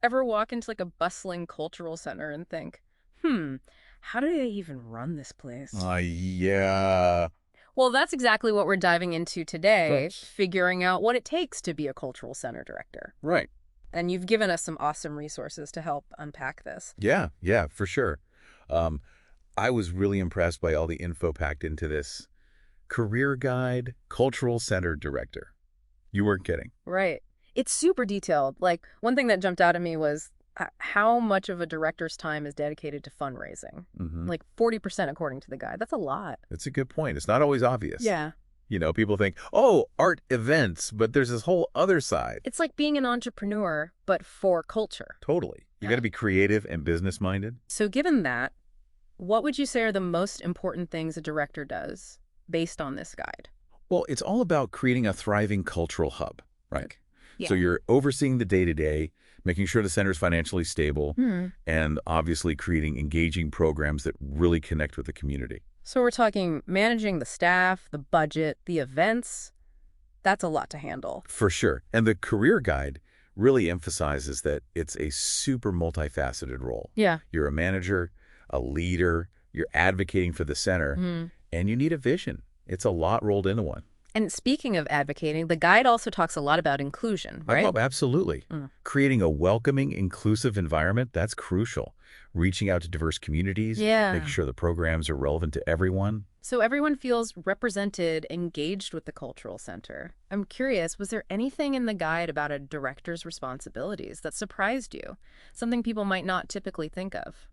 Ever walk into like a bustling cultural center and think, hmm, how do they even run this place? Yeah. Well, that's exactly what we're diving into Sure. today, figuring out what it takes to be a cultural center director. Right. And you've given us some awesome resources to help unpack this. Yeah, yeah, for sure. Um, I was really impressed by all the info packed into this career guide, cultural center director. You weren't kidding. Right. It's super detailed. Like, one thing that jumped out at me was how much of a director's time is dedicated to fundraising. Hmm. Like 40% according to the guide. That's a lot. That's a good point. It's not always obvious. Yeah. People think, oh, art events, but there's this whole other side. It's like being an entrepreneur, but for culture. Totally. You got to be creative and business minded. So given that, what would you say are the most important things a director does based on this guide? Well, it's all about creating a thriving cultural hub, right? So Yeah. you're overseeing the day-to-day, making sure the center is financially stable, Hmm. and obviously creating engaging programs that really connect with the community. So we're talking managing the staff, the budget, the events. That's a lot to handle. For sure. And the career guide really emphasizes that it's a super multifaceted role. Yeah. You're a manager, a leader, you're advocating for the center, Hmm. and you need a vision. It's a lot rolled into one. And speaking of advocating, the guide also talks a lot about inclusion, right? Oh, absolutely. Mm. Creating a welcoming, inclusive environment, that's crucial. Reaching out to diverse communities, Yeah. making sure the programs are relevant to everyone. So everyone feels represented, engaged with the cultural center. I'm curious, was there anything in the guide about a director's responsibilities that surprised you? Something people might not typically think of?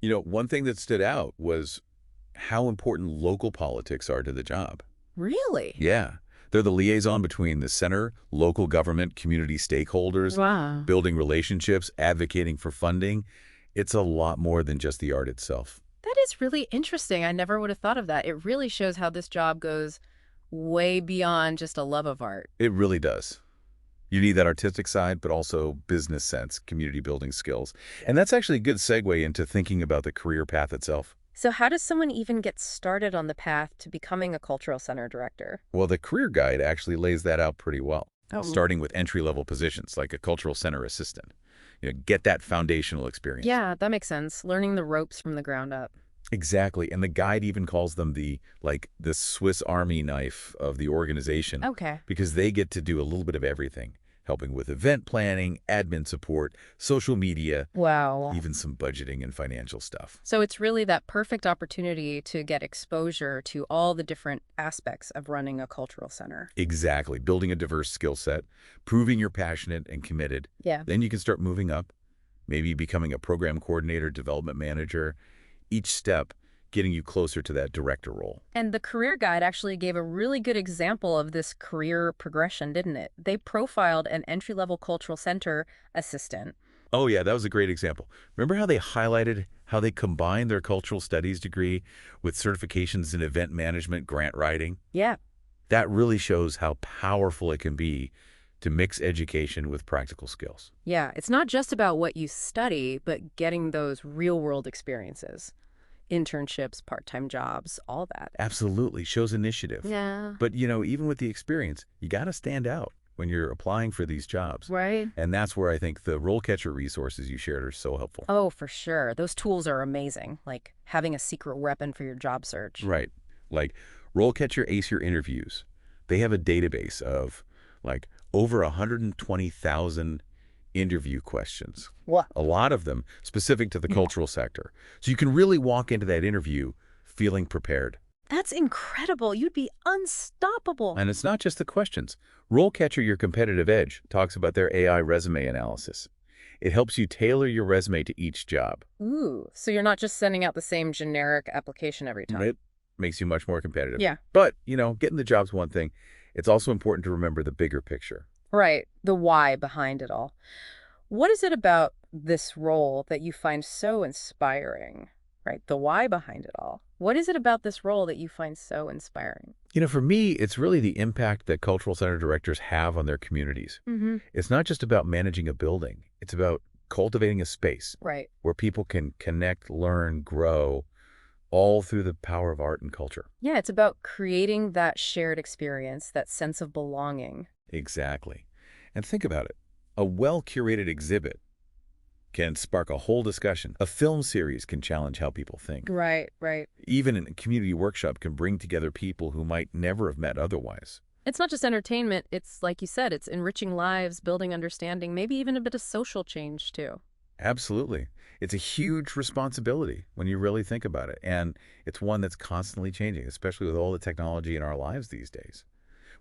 One thing that stood out was how important local politics are to the job. Really? Yeah. They're the liaison between the center, local government, community stakeholders, Wow. building relationships, advocating for funding. It's a lot more than just the art itself. That is really interesting. I never would have thought of that. It really shows how this job goes way beyond just a love of art. It really does. You need that artistic side, but also business sense, community building skills. And that's actually a good segue into thinking about the career path itself. So how does someone even get started on the path to becoming a cultural center director? Well, the career guide actually lays that out pretty well, Oh. starting with entry-level positions like a cultural center assistant. Get that foundational experience. Yeah, that makes sense. Learning the ropes from the ground up. Exactly. And the guide even calls them the Swiss Army knife of the organization Okay. because they get to do a little bit of everything, helping with event planning, admin support, social media, Wow. even some budgeting and financial stuff. So it's really that perfect opportunity to get exposure to all the different aspects of running a cultural center. Exactly. Building a diverse skill set, proving you're passionate and committed. Yeah. Then you can start moving up, maybe becoming a program coordinator, development manager, each step getting you closer to that director role. And the career guide actually gave a really good example of this career progression, didn't it? They profiled an entry-level cultural center assistant. Oh, yeah, that was a great example. Remember how they highlighted how they combined their cultural studies degree with certifications in event management, grant writing? Yeah. That really shows how powerful it can be to mix education with practical skills. Yeah, it's not just about what you study, but getting those real-world experiences. Internships, part-time jobs, all that. Absolutely, shows initiative. Yeah. But, even with the experience, you got to stand out when you're applying for these jobs. Right? And that's where I think the RoleCatcher resources you shared are so helpful. Oh, for sure. Those tools are amazing, like having a secret weapon for your job search. Right. Like RoleCatcher Ace Your Interviews. They have a database of over 120,000 interview questions. What? A lot of them specific to the cultural sector. So you can really walk into that interview feeling prepared. That's incredible. You'd be unstoppable. And it's not just the questions. RoleCatcher Your Competitive Edge talks about their AI resume analysis. It helps you tailor your resume to each job. Ooh, so you're not just sending out the same generic application every time. It makes you much more competitive. Yeah. But, getting the job's one thing. It's also important to remember the bigger picture. Right. The why behind it all. What is it about this role that you find so inspiring? Right. The why behind it all. What is it about this role that you find so inspiring? For me, it's really the impact that cultural center directors have on their communities. Mm-hmm. It's not just about managing a building. It's about cultivating a space Right. where people can connect, learn, grow, all through the power of art and culture. Yeah, it's about creating that shared experience, that sense of belonging. Exactly. And think about it. A well-curated exhibit can spark a whole discussion. A film series can challenge how people think. Right, right. Even a community workshop can bring together people who might never have met otherwise. It's not just entertainment. It's, like you said, it's enriching lives, building understanding, maybe even a bit of social change, too. Absolutely. It's a huge responsibility when you really think about it. And it's one that's constantly changing, especially with all the technology in our lives these days.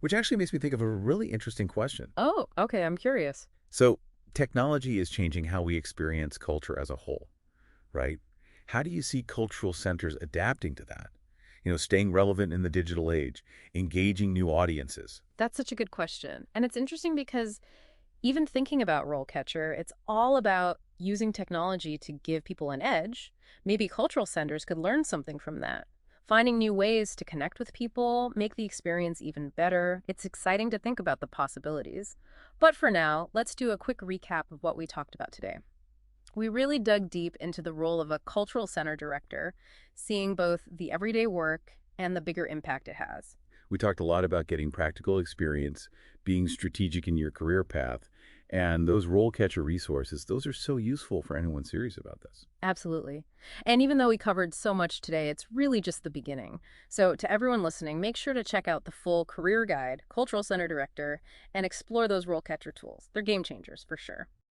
Which actually makes me think of a really interesting question. Oh, okay, I'm curious. So, technology is changing how we experience culture as a whole, right? How do you see cultural centers adapting to that? Staying relevant in the digital age, engaging new audiences. That's such a good question. And it's interesting because even thinking about RoleCatcher, it's all about using technology to give people an edge. Maybe cultural centers could learn something from that. Finding new ways to connect with people, make the experience even better. It's exciting to think about the possibilities. But for now, let's do a quick recap of what we talked about today. We really dug deep into the role of a cultural center director, seeing both the everyday work and the bigger impact it has. We talked a lot about getting practical experience, being strategic in your career path, and those role catcher resources, those are so useful for anyone serious about this. Absolutely. And even though we covered so much today, it's really just the beginning. So to everyone listening, make sure to check out the full career guide, Cultural Center Director, and explore those role catcher tools. They're game changers for sure.